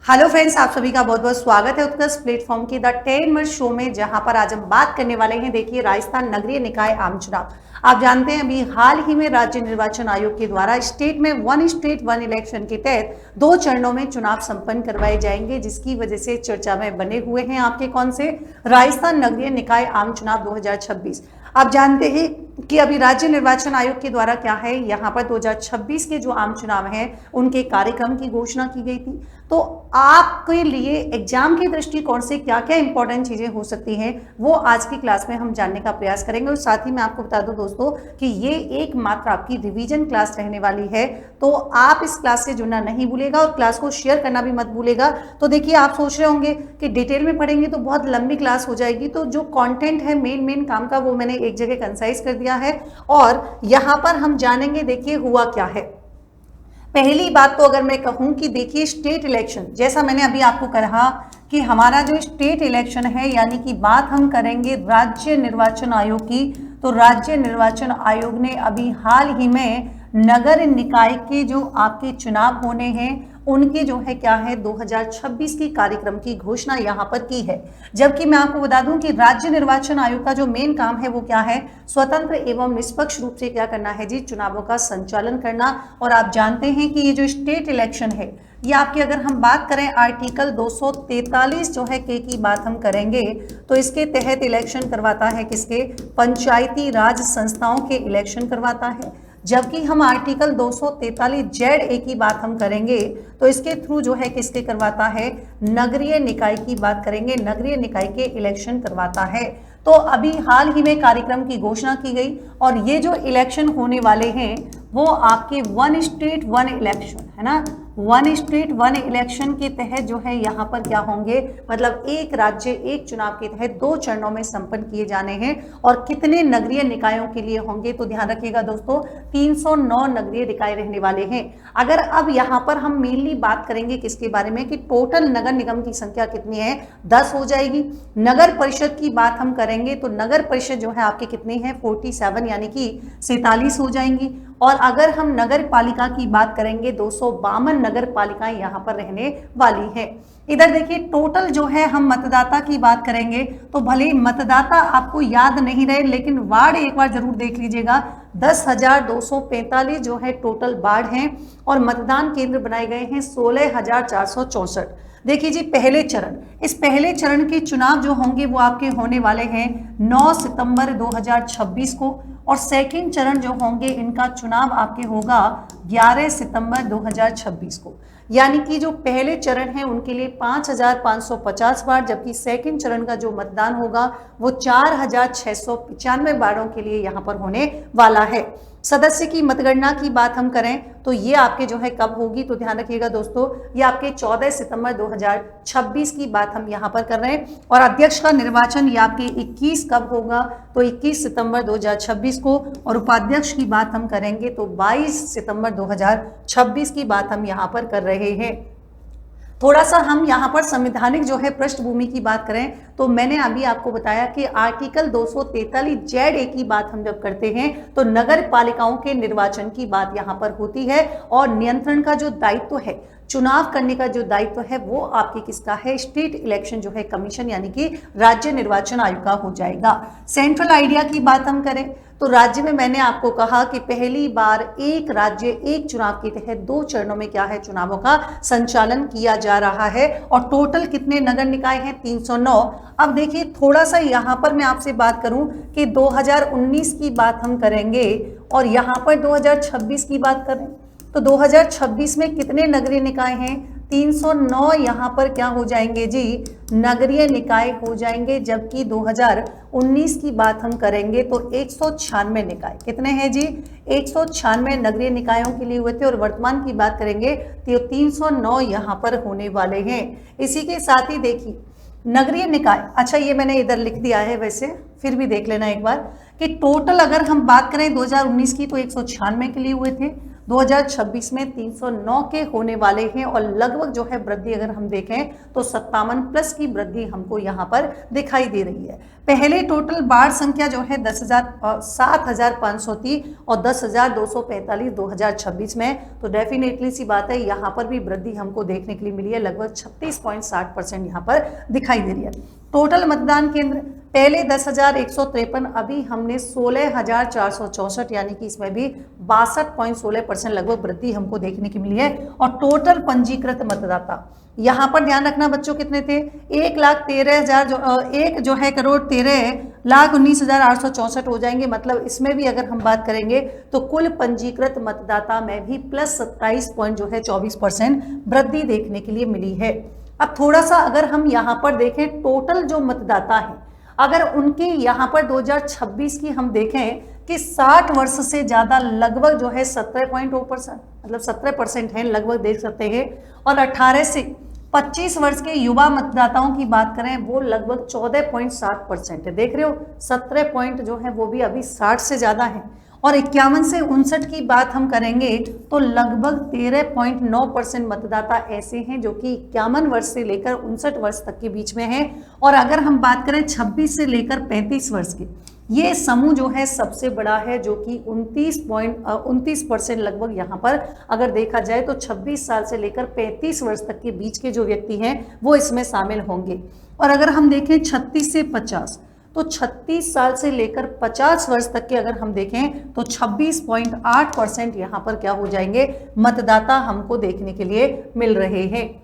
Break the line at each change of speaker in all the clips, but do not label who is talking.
Hello friends, आप सभी का बहुत बहुत स्वागत है उत्कर्ष प्लेटफॉर्म की द 10 मिनट शो में, जहां पर आज हम बात करने वाले हैं। देखिए, राजस्थान नगरीय निकाय आम चुनाव। आप जानते हैं अभी हाल ही में राज्य निर्वाचन आयोग के द्वारा स्टेट में वन स्टेट वन इलेक्शन के तहत 2 चरणों में चुनाव संपन्न करवाए जाएंगे, जिसकी वजह से चर्चा में बने हुए हैं आपके कौन से राजस्थान नगरीय निकाय आम चुनाव 2026। आप जानते हैं कि अभी राज्य निर्वाचन आयोग के द्वारा क्या है, यहाँ पर 2026 के जो आम चुनाव हैं उनके कार्यक्रम की घोषणा की गई थी। तो आपके लिए एग्जाम के दृष्टिकोण से क्या क्या इंपॉर्टेंट चीजें हो सकती हैं, वो आज की क्लास में हम जानने का प्रयास करेंगे। और साथ ही मैं आपको बता दूं दोस्तों कि ये एकमात्र आपकी रिवीजन क्लास रहने वाली है, तो आप इस क्लास से जुड़ना नहीं भूलेगा और क्लास को शेयर करना भी मत भूलेगा। तो देखिए, आप सोच रहे होंगे कि डिटेल में पढ़ेंगे तो बहुत लंबी क्लास हो जाएगी, तो जो कंटेंट है मेन काम का वो मैंने एक जगह कंसाइज कर दिया है और यहाँ पर हम जानेंगे। देखिए हुआ क्या है। पहली बात तो अगर मैं कहूं कि देखिए, स्टेट इलेक्शन, जैसा मैंने अभी आपको कहा कि हमारा जो स्टेट इलेक्शन है, यानी कि बात हम करेंगे राज्य निर्वाचन आयोग की, तो राज्य निर्वाचन आयोग ने अभी हाल ही में नगर निकाय के जो आपके चुनाव होने हैं उनके जो है क्या है 2026 की कार्यक्रम की घोषणा यहाँ पर की है। जबकि मैं आपको बता दूं कि राज्य निर्वाचन आयोग का जो मेन काम है वो क्या है, स्वतंत्र एवं निष्पक्ष रूप से क्या करना है जी, चुनावों का संचालन करना। और आप जानते हैं कि ये जो स्टेट इलेक्शन है, ये आपकी अगर हम बात करें आर्टिकल 243 जो है के की बात हम करेंगे, तो इसके तहत इलेक्शन करवाता है किसके, पंचायती राज संस्थाओं के इलेक्शन करवाता है। जबकि हम आर्टिकल 243 जेड ए की बात हम करेंगे तो इसके थ्रू जो है किसके करवाता है, नगरीय निकाय की बात करेंगे, नगरीय निकाय के इलेक्शन करवाता है। तो अभी हाल ही में कार्यक्रम की घोषणा की गई और ये जो इलेक्शन होने वाले हैं वो आपके वन स्टेट वन इलेक्शन है ना, वन स्टेट वन इलेक्शन के तहत जो है यहाँ पर क्या होंगे, मतलब एक राज्य एक चुनाव के तहत 2 चरणों में संपन्न किए जाने हैं। और कितने नगरीय निकायों के लिए होंगे, तो ध्यान रखिएगा दोस्तों, 309 नगरीय निकाय रहने वाले हैं। अगर अब यहाँ पर हम मेनली बात करेंगे किसके बारे में कि टोटल नगर निगम की संख्या कितनी है, 10 हो जाएगी। नगर परिषद की बात हम करेंगे तो नगर परिषद जो है आपकी कितनी है, 47 यानी कि 47 हो जाएंगी। और अगर हम नगर पालिका की बात करेंगे 252 नगर पालिकाएं यहाँ पर रहने वाली है। इधर देखिए, टोटल जो है हम मतदाता की बात करेंगे तो भले मतदाता आपको याद नहीं रहे, लेकिन वार्ड एक बार जरूर देख लीजिएगा, 10,245 जो है टोटल वार्ड हैं और मतदान केंद्र बनाए गए हैं 16,464। देखिए जी, पहले चरण, इस पहले चरण के चुनाव जो होंगे वो आपके होने वाले हैं 9 सितंबर 2026 को और सेकंड चरण जो होंगे इनका चुनाव आपके होगा 11 सितंबर 2026 को। यानी कि जो पहले चरण है उनके लिए 5,550 वार्ड, जबकि सेकंड चरण का जो मतदान होगा वो 4,695 वार्डों के लिए यहाँ पर होने वाला है। सदस्य की मतगणना की बात हम करें तो ये आपके जो है कब होगी, तो ध्यान रखिएगा दोस्तों, ये आपके 14 सितंबर 2026 की बात हम यहाँ पर कर रहे हैं। और अध्यक्ष का निर्वाचन ये आपके 21 कब होगा, तो 21 सितंबर 2026 को। और उपाध्यक्ष की बात हम करेंगे तो 22 सितंबर 2026 की बात हम यहाँ पर कर रहे हैं। थोड़ा सा हम यहाँ पर संवैधानिक जो है पृष्ठभूमि की बात करें तो मैंने अभी आपको बताया कि आर्टिकल 243 जेड ए की बात हम जब करते हैं तो नगर पालिकाओं के निर्वाचन की बात यहाँ पर होती है और नियंत्रण का जो दायित्व है, चुनाव करने का जो दायित्व है वो आपके किसका है, स्टेट इलेक्शन जो है कमीशन यानी कि राज्य निर्वाचन आयोग का हो जाएगा। सेंट्रल आइडिया की बात हम करें तो राज्य में मैंने आपको कहा कि पहली बार एक राज्य एक चुनाव के तहत 2 चरणों में क्या है, चुनावों का संचालन किया जा रहा है। और टोटल कितने नगर निकाय हैं, 309। अब देखिए, थोड़ा सा यहाँ पर मैं आपसे बात करूं कि 2019 की बात हम करेंगे और यहाँ पर 2026 की बात करें तो 2026 में कितने नगरीय निकाय हैं, 309 यहाँ पर क्या हो जाएंगे जी, नगरीय निकाय हो जाएंगे। जबकि 2019 की बात हम करेंगे तो 196 निकाय, कितने हैं जी, 196 नगरीय निकायों के लिए हुए थे। और वर्तमान की बात करेंगे तो 309 यहाँ पर होने वाले हैं। इसी के साथ ही देखिए नगरीय निकाय, अच्छा ये मैंने इधर लिख दिया है, वैसे फिर भी देख लेना एक बार कि टोटल अगर हम बात करें 2019 की तो 196 के लिए हुए थे। 2026 में 309 के होने वाले हैं और लगभग जो है वृद्धि अगर हम देखें तो 57 प्लस की वृद्धि हमको यहाँ पर दिखाई दे रही है। पहले टोटल बाढ़ संख्या जो है 7,500 थी और 10,245 2026 में, तो डेफिनेटली सी बात है यहाँ पर भी वृद्धि हमको देखने के लिए मिली है, लगभग 36.60% यहाँ पर दिखाई दे रही है। टोटल मतदान केंद्र पहले 10,153, अभी हमने 16,464, यानी कि इसमें भी 62.16% लगभग वृद्धि हमको देखने की मिली है। और टोटल पंजीकृत मतदाता यहाँ पर ध्यान रखना बच्चों कितने थे, 1,13,19,864 हो जाएंगे। मतलब इसमें भी अगर हम बात करेंगे तो कुल पंजीकृत मतदाता में भी प्लस 27.24% वृद्धि देखने के लिए मिली है। अब थोड़ा सा अगर हम यहाँ पर देखें टोटल जो मतदाता है, अगर उनके यहाँ पर 2026 की हम देखें कि 60 वर्ष से ज़्यादा लगभग जो है 17.2%, मतलब 17% है लगभग देख सकते हैं। और 18 से 25 वर्ष के युवा मतदाताओं की बात करें वो लगभग 14.7% है। देख रहे हो 17 पॉइंट जो है वो भी अभी 60 से ज़्यादा है। और 51 से 59 की बात हम करेंगे तो लगभग 13.9% मतदाता ऐसे हैं जो कि 51 वर्ष से लेकर 59 वर्ष तक के बीच में हैं। और अगर हम बात करें 26 से लेकर 35 वर्ष के, ये समूह जो है सबसे बड़ा है जो कि 29% लगभग यहाँ पर अगर देखा जाए तो 26 साल से लेकर 35 वर्ष तक के बीच के जो व्यक्ति हैं वो इसमें शामिल होंगे। और अगर हम देखें 36 से 50, तो 36 साल से लेकर 50 वर्ष तक के अगर हम देखें तो 26.8% यहाँ पर क्या हो जाएंगे, मतदाता हमको देखने के लिए मिल रहे हैं।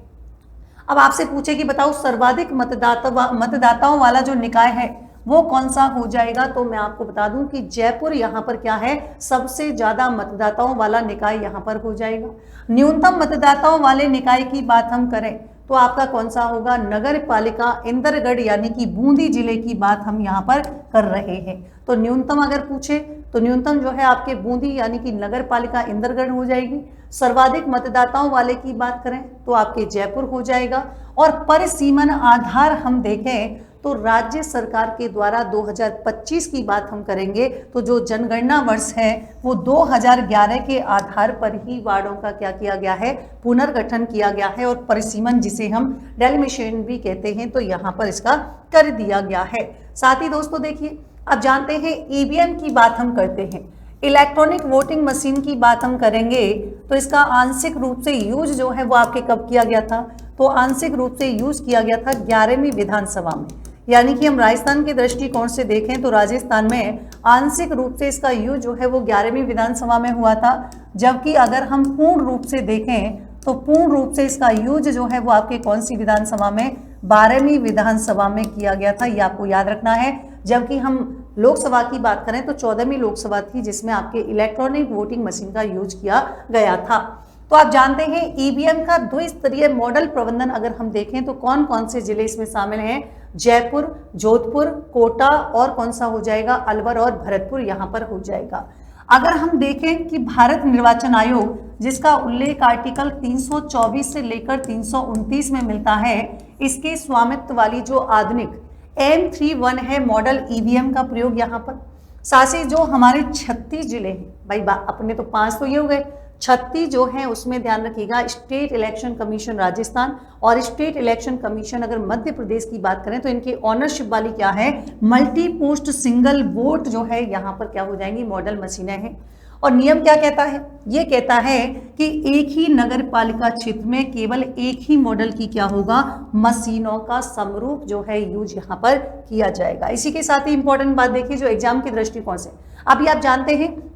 अब आपसे पूछे कि बताओ सर्वाधिक मतदाताओं वाला जो निकाय है वो कौन सा हो जाएगा, तो मैं आपको बता दूं कि जयपुर यहाँ पर क्या है, सबसे ज्यादा मतदाताओं वाला निकाय यहाँ पर हो जाएगा। न्यूनतम मतदाताओं वाले निकाय की बात हम करें तो आपका कौन सा होगा, नगर पालिका इंदरगढ़ यानी कि बूंदी जिले की बात हम यहाँ पर कर रहे हैं। तो न्यूनतम अगर पूछे तो न्यूनतम जो है आपके बूंदी यानी कि नगर पालिका इंदरगढ़ हो जाएगी। सर्वाधिक मतदाताओं वाले की बात करें तो आपके जयपुर हो जाएगा। और परिसीमन आधार हम देखें तो राज्य सरकार के द्वारा 2025 की बात हम करेंगे तो जो जनगणना वर्ष है वो 2011 के आधार पर ही वार्डों का क्या किया गया है, पुनर्गठन किया गया है। और परिसीमन जिसे हम डेलिमिशन भी कहते हैं तो यहाँ पर इसका कर दिया गया है। साथ ही दोस्तों देखिए, अब जानते हैं ईवीएम की बात हम करते हैं, इलेक्ट्रॉनिक वोटिंग मशीन की बात हम करेंगे तो इसका आंशिक रूप से यूज जो है वो आपके कब किया गया था, तो आंशिक रूप से यूज किया गया था 11वीं विधानसभा में। यानी कि हम राजस्थान के दृष्टिकोण से देखें तो राजस्थान में आंशिक रूप से इसका यूज जो है वो 11वीं विधानसभा में हुआ था। जबकि अगर हम पूर्ण रूप से देखें तो पूर्ण रूप से इसका यूज जो है वो आपके कौन सी विधानसभा में, 12वीं विधानसभा में किया गया था, ये आपको याद रखना है। जबकि हम लोकसभा की बात करें तो 14वीं लोकसभा थी जिसमें आपके इलेक्ट्रॉनिक वोटिंग मशीन का यूज किया गया था। तो आप जानते हैं ईवीएम का द्विस्तरीय मॉडल प्रबंधन अगर हम देखें तो कौन कौन से जिले इसमें शामिल हैं, जयपुर, जोधपुर, कोटा और कौन सा हो जाएगा, अलवर और भरतपुर यहाँ पर हो जाएगा। अगर हम देखें कि भारत निर्वाचन आयोग जिसका उल्लेख आर्टिकल 324 से लेकर 329 में मिलता है, इसके स्वामित्व वाली जो आधुनिक M31 है मॉडल ईवीएम का प्रयोग यहाँ पर। साथ ही जो हमारे 36 जिले हैं, भाई अपने तो 5 तो ये हो गए, 36 जो है उसमें ध्यान रखिएगा स्टेट इलेक्शन कमीशन राजस्थान और स्टेट इलेक्शन कमीशन अगर मध्य प्रदेश की बात करें तो इनकी ऑनरशिप वाली क्या है, मल्टी पोस्ट सिंगल वोट जो है यहाँ पर क्या हो जाएंगी, मॉडल मशीनें हैं। और नियम क्या कहता है, ये कहता है कि एक ही नगर पालिका क्षेत्र में केवल एक ही मॉडल की क्या होगा, मशीनों का समरूप जो है यूज यहाँ पर किया जाएगा। इसी के साथ ही इंपॉर्टेंट बात देखिए जो एग्जाम के दृष्टिकोण से, अभी आप जानते हैं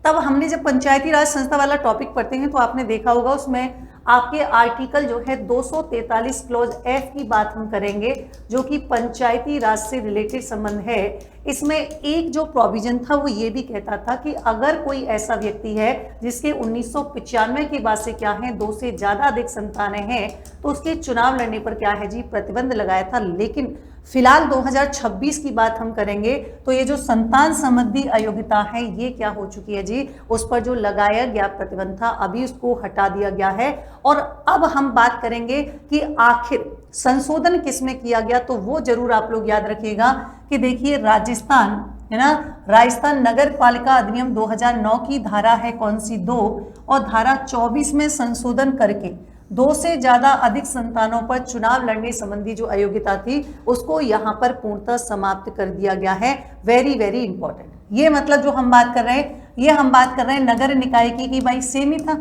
तब हमने जब पंचायती राज संस्था वाला टॉपिक पढ़ते हैं तो आपने देखा होगा उसमें आपके आर्टिकल जो है 243 क्लॉज एफ की बात हम करेंगे जो कि पंचायती राज से रिलेटेड संबंध है। इसमें एक जो प्रोविजन था वो ये भी कहता था कि अगर कोई ऐसा व्यक्ति है जिसके 1995 के बाद से क्या है 2 से ज़्यादा अधिक संतानें हैं तो उसके चुनाव लड़ने पर क्या है जी, प्रतिबंध लगाया था। लेकिन फिलहाल 2026 की बात हम करेंगे तो ये जो संतान संबंधी अयोग्यता है ये क्या हो चुकी है जी, उस पर जो लगाया गया प्रतिबंध था अभी उसको हटा दिया गया है। और अब हम बात करेंगे कि आखिर संशोधन किसमें किया गया, तो वो जरूर आप लोग याद रखिएगा कि देखिए है ना। राजस्थान नगर पालिका अधिनियम 2009 की धारा है कौन सी 2 और धारा 24 में संशोधन करके 2 से ज्यादा अधिक संतानों पर चुनाव लड़ने संबंधी जो अयोग्यता थी उसको यहाँ पर पूर्णतः समाप्त कर दिया गया है। Very very important. ये मतलब जो हम बात कर रहे हैं ये हम बात कर रहे हैं नगर निकाय की कि भाई सेम ही था,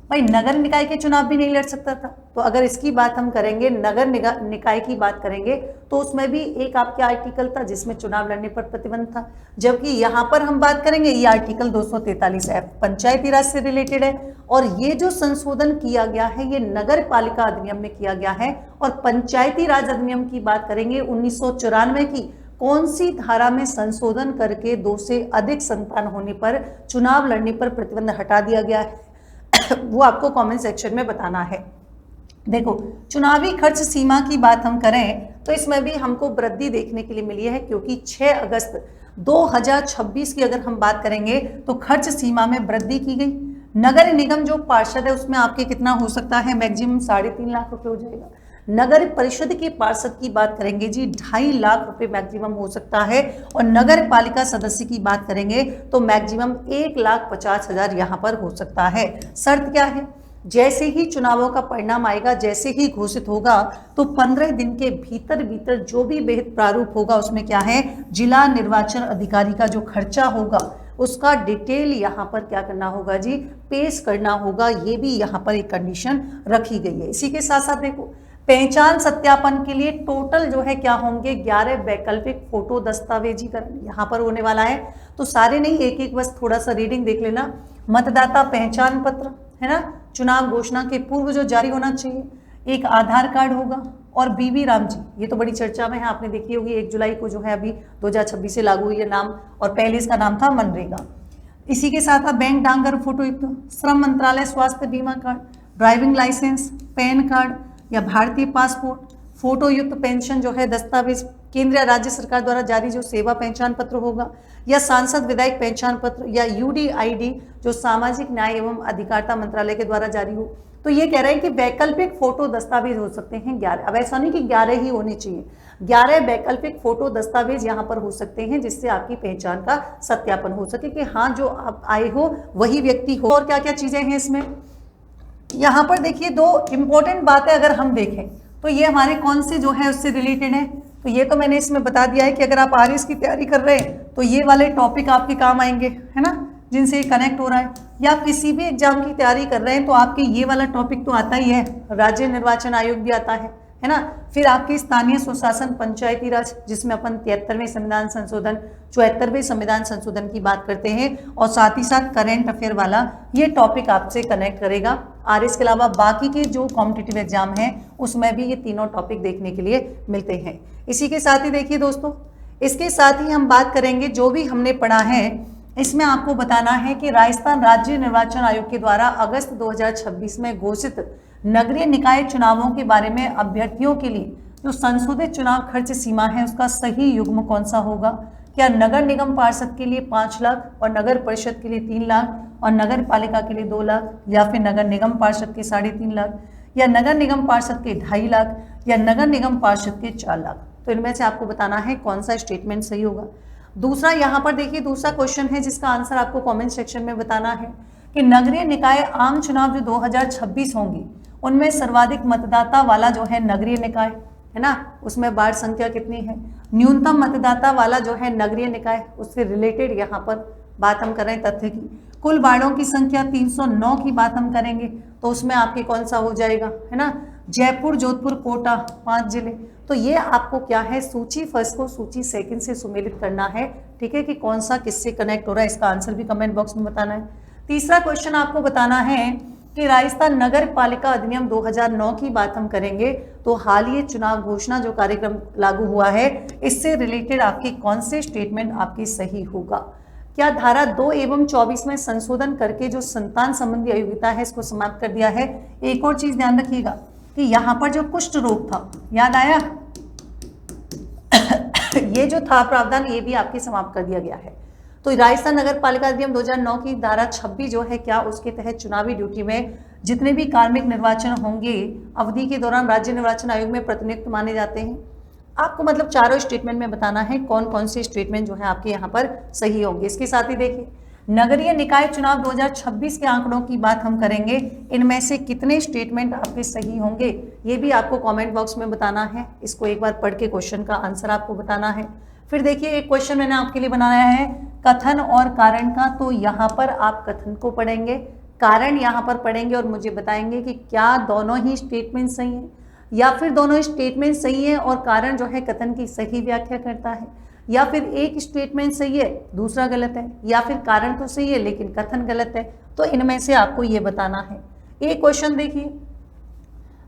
भाई नगर निकाय के चुनाव भी नहीं लड़ सकता था। तो अगर इसकी बात हम करेंगे नगर निकाय की बात करेंगे तो उसमें भी एक आपके आर्टिकल था जिसमें चुनाव लड़ने पर प्रतिबंध था, जबकि यहाँ पर हम बात करेंगे ये आर्टिकल 243F पंचायती राज से रिलेटेड है। और ये जो संशोधन किया गया है ये नगर पालिका अधिनियम में किया गया है। और पंचायती राज अधिनियम की बात करेंगे 1994 की कौन सी धारा में संशोधन करके 2 से अधिक संतान होने पर चुनाव लड़ने पर प्रतिबंध हटा दिया गया है वो आपको कमेंट सेक्शन में बताना है। देखो चुनावी खर्च सीमा की बात हम करें तो इसमें भी हमको वृद्धि देखने के लिए मिली है, क्योंकि 6 अगस्त 2026 की अगर हम बात करेंगे तो खर्च सीमा में वृद्धि की गई। नगर निगम जो पार्षद है उसमें आपके कितना हो सकता है, मैक्सिमम 3.5 लाख रुपए हो जाएगा। नगर परिषद के पार्षद की बात करेंगे जी 2.5 लाख रुपए मैक्सिमम हो सकता है। और नगर पालिका सदस्य की बात करेंगे तो मैक्सिमम 1,50,000 यहाँ पर हो सकता है। शर्त क्या है, जैसे ही चुनावों का परिणाम आएगा, जैसे ही घोषित होगा तो 15 दिन के भीतर भीतर जो भी विहित प्रारूप होगा उसमें क्या है, जिला निर्वाचन अधिकारी का जो खर्चा होगा उसका डिटेल यहाँ पर क्या करना होगा जी, पेश करना होगा। ये भी यहाँ पर एक कंडीशन रखी गई है। इसी के साथ साथ देखो पहचान सत्यापन के लिए टोटल जो है क्या होंगे, 11 वैकल्पिक फोटो दस्तावेजीकरण यहाँ पर होने वाला है। तो सारे नहीं, एक एक बस थोड़ा सा रीडिंग देख लेना। मतदाता पहचान पत्र है ना, चुनाव घोषणा के पूर्व जो जारी होना चाहिए, एक आधार कार्ड होगा। और बीबी राम जी ये तो बड़ी चर्चा में है, आपने देखी होगी 1 जुलाई को जो है अभी 2026 से लागू हुई है नाम, और पहले इसका नाम था मनरेगा। इसी के साथ आप बैंक डाकघर फोटो युक्त, श्रम मंत्रालय स्वास्थ्य बीमा card, driving licence, PAN card या भारतीय पासपोर्ट, फोटो युक्त पेंशन जो है दस्तावेज, केंद्र राज्य सरकार द्वारा जारी जो सेवा पहचान पत्र होगा, या सांसद विधायक पहचान पत्र, या यूडीआईडी जो सामाजिक न्याय एवं अधिकारिता मंत्रालय के द्वारा जारी हो। तो ये कह रहे हैं कि वैकल्पिक फोटो दस्तावेज हो सकते हैं 11। अब ऐसा नहीं कि 11 ही होने चाहिए, 11 वैकल्पिक फोटो दस्तावेज यहाँ पर हो सकते हैं जिससे आपकी पहचान का सत्यापन हो सके कि हाँ जो आप आए हो वही व्यक्ति हो। और क्या क्या चीजें हैं इसमें, यहाँ पर देखिए 2 इंपॉर्टेंट बातें अगर हम देखें तो ये हमारे कौन से जो है उससे रिलेटेड है। तो ये तो मैंने इसमें बता दिया है कि अगर आप आरएस की तैयारी कर रहे हैं तो ये वाले टॉपिक आपके काम आएंगे, है ना, जिनसे ये कनेक्ट हो रहा है। या किसी भी एग्जाम की तैयारी कर रहे हैं तो आपके ये वाला टॉपिक तो आता ही है, राज्य निर्वाचन आयोग भी आता है ना। फिर आपकी स्थानीय स्वशासन पंचायती राज जिसमें अपन 73वें संविधान संशोधन 74वें संविधान संशोधन की बात करते हैं, और साथ ही साथ करंट अफेयर वाला ये टॉपिक आपसे कनेक्ट करेगा। आरएस के अलावा बाकी के जो कॉम्पिटिटिव एग्जाम हैं उसमें भी ये तीनों टॉपिक देखने के लिए मिलते हैं। इसी के साथ ही देखिए दोस्तों, इसके साथ ही हम बात करेंगे जो भी हमने पढ़ा है इसमें आपको बताना है कि राजस्थान राज्य निर्वाचन आयोग के द्वारा अगस्त 2026 में घोषित नगरीय निकाय चुनावों के बारे में अभ्यर्थियों के लिए जो संशोधित चुनाव खर्च सीमा है उसका सही युग्म कौन सा होगा। क्या नगर निगम पार्षद के लिए 5 लाख और नगर परिषद के लिए 3 लाख और नगर पालिका के लिए 2 लाख, या फिर नगर निगम पार्षद के 3.5 लाख, या नगर निगम पार्षद के 2.5 लाख, या नगर निगम पार्षद के 4 लाख। तो इनमें से आपको बताना है कौन सा स्टेटमेंट सही होगा। दूसरा यहाँ पर देखिए दूसरा क्वेश्चन है जिसका आंसर आपको कमेंट सेक्शन में बताना है कि नगरीय निकाय आम चुनाव जो 2026 होंगे उनमें सर्वाधिक मतदाता वाला जो है नगरीय निकाय है ना, उसमें वार्ड संख्या कितनी है। न्यूनतम मतदाता वाला जो है नगरीय निकाय, उससे रिलेटेड यहाँ पर बात हम कर रहे हैं तथ्य की। कुल वार्डों की संख्या 309 की बात हम करेंगे तो उसमें आपके कौन सा हो जाएगा, है ना, जयपुर, जोधपुर, कोटा 5 जिले। तो ये आपको क्या है, सूची फर्स्ट को सूची सेकंड से सुमेलित करना है, ठीक है, कि कौन सा किससे कनेक्ट हो रहा है। इसका आंसर भी कमेंट बॉक्स में बताना है। तीसरा क्वेश्चन आपको बताना है कि राजस्थान नगर पालिका अधिनियम 2009 की बात हम करेंगे तो हालिया चुनाव घोषणा जो कार्यक्रम लागू हुआ है इससे रिलेटेड आपके कौन से स्टेटमेंट आपकी सही होगा। क्या धारा 2 एवं 24 में संशोधन करके जो संतान संबंधी अयोग्यता है इसको समाप्त कर दिया है। एक और चीज ध्यान रखिएगा कि यहाँ पर जो कुष्ठ रोग था, याद आया ये जो था प्रावधान ये भी आपके समाप्त कर दिया गया है। तो राजस्थान नगर पालिका अधिनियम 2009 की धारा 26 जो है क्या, उसके तहत चुनावी ड्यूटी में जितने भी कार्मिक निर्वाचन होंगे अवधि के दौरान राज्य निर्वाचन आयोग में प्रतिनियुक्त माने जाते हैं। आपको मतलब चारों स्टेटमेंट में बताना है कौन कौन से स्टेटमेंट जो है आपके यहाँ पर सही होंगे। इसके साथ ही देखिए नगरीय निकाय चुनाव 2026 के आंकड़ों की बात हम करेंगे, इनमें से कितने स्टेटमेंट आपके सही होंगे ये भी आपको कमेंट बॉक्स में बताना है। इसको एक बार पढ़ के क्वेश्चन का आंसर आपको बताना है। फिर देखिए एक क्वेश्चन मैंने आपके लिए बनाया है कथन और कारण का, तो यहाँ पर आप कथन को पढ़ेंगे, कारण यहाँ पर पढ़ेंगे और मुझे बताएंगे कि क्या दोनों ही स्टेटमेंट सही है या फिर दोनों स्टेटमेंट सही है और कारण जो है कथन की सही व्याख्या करता है, या फिर एक स्टेटमेंट सही है दूसरा गलत है, या फिर कारण तो सही है लेकिन कथन गलत है। तो इनमें से आपको ये बताना है। एक क्वेश्चन देखिए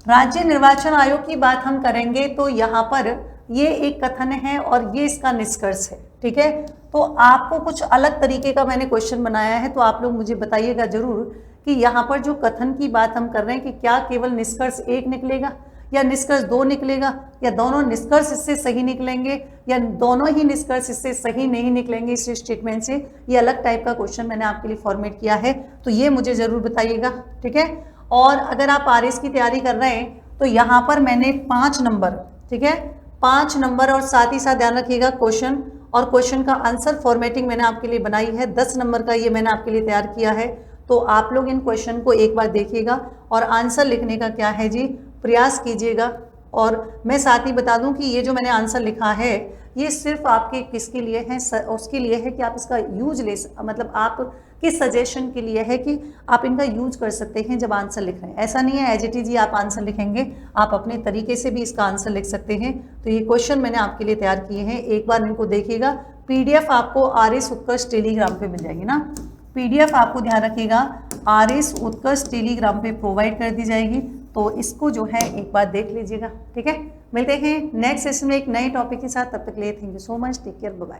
राज्य निर्वाचन आयोग की बात हम करेंगे तो यहाँ पर ये एक कथन है और ये इसका निष्कर्ष है, ठीक है। तो आपको कुछ अलग तरीके का मैंने क्वेश्चन बनाया है, तो आप लोग मुझे बताइएगा जरूर कि यहाँ पर जो कथन की बात हम कर रहे हैं कि क्या केवल निष्कर्ष एक निकलेगा या निष्कर्ष दो निकलेगा, या दोनों निष्कर्ष इससे सही निकलेंगे, या दोनों ही निष्कर्ष इससे सही नहीं निकलेंगे इस स्टेटमेंट से। ये अलग टाइप का क्वेश्चन मैंने आपके लिए फॉर्मेट किया है, तो ये मुझे जरूर बताइएगा, ठीक है। और अगर आप आरएस की तैयारी कर रहे हैं तो यहाँ पर मैंने 5 नंबर, ठीक है, 5 नंबर और साथ ही साथ ध्यान रखिएगा क्वेश्चन और क्वेश्चन का आंसर फॉर्मेटिंग मैंने आपके लिए बनाई है। 10 नंबर का ये मैंने आपके लिए तैयार किया है, तो आप लोग इन क्वेश्चन को एक बार देखिएगा और आंसर लिखने का क्या है जी प्रयास कीजिएगा। और मैं साथ ही बता दूं कि ये जो मैंने आंसर लिखा है ये सिर्फ आपके किसके लिए है, उसके लिए है कि आप इसका यूज मतलब आप किस सजेशन के लिए है कि आप इनका यूज कर सकते हैं जब आंसर लिख रहे हैं। ऐसा नहीं है एज इट इज ही आप आंसर लिखेंगे, आप अपने तरीके से भी इसका आंसर लिख सकते हैं। तो ये क्वेश्चन मैंने आपके लिए तैयार किए हैं, एक बार इनको देखिएगा। पीडीएफ आपको आरएस उत्कर्ष टेलीग्राम पे मिल जाएगी ना, पीडीएफ आपको ध्यान रखिएगा आरएस उत्कर्ष टेलीग्राम पे प्रोवाइड कर दी जाएगी, तो इसको जो है एक बार देख लीजिएगा, ठीक है। मिलते हैं नेक्स्ट सेशन में एक नए टॉपिक के साथ, तब तक के लिए thank you so much, take care, bye bye.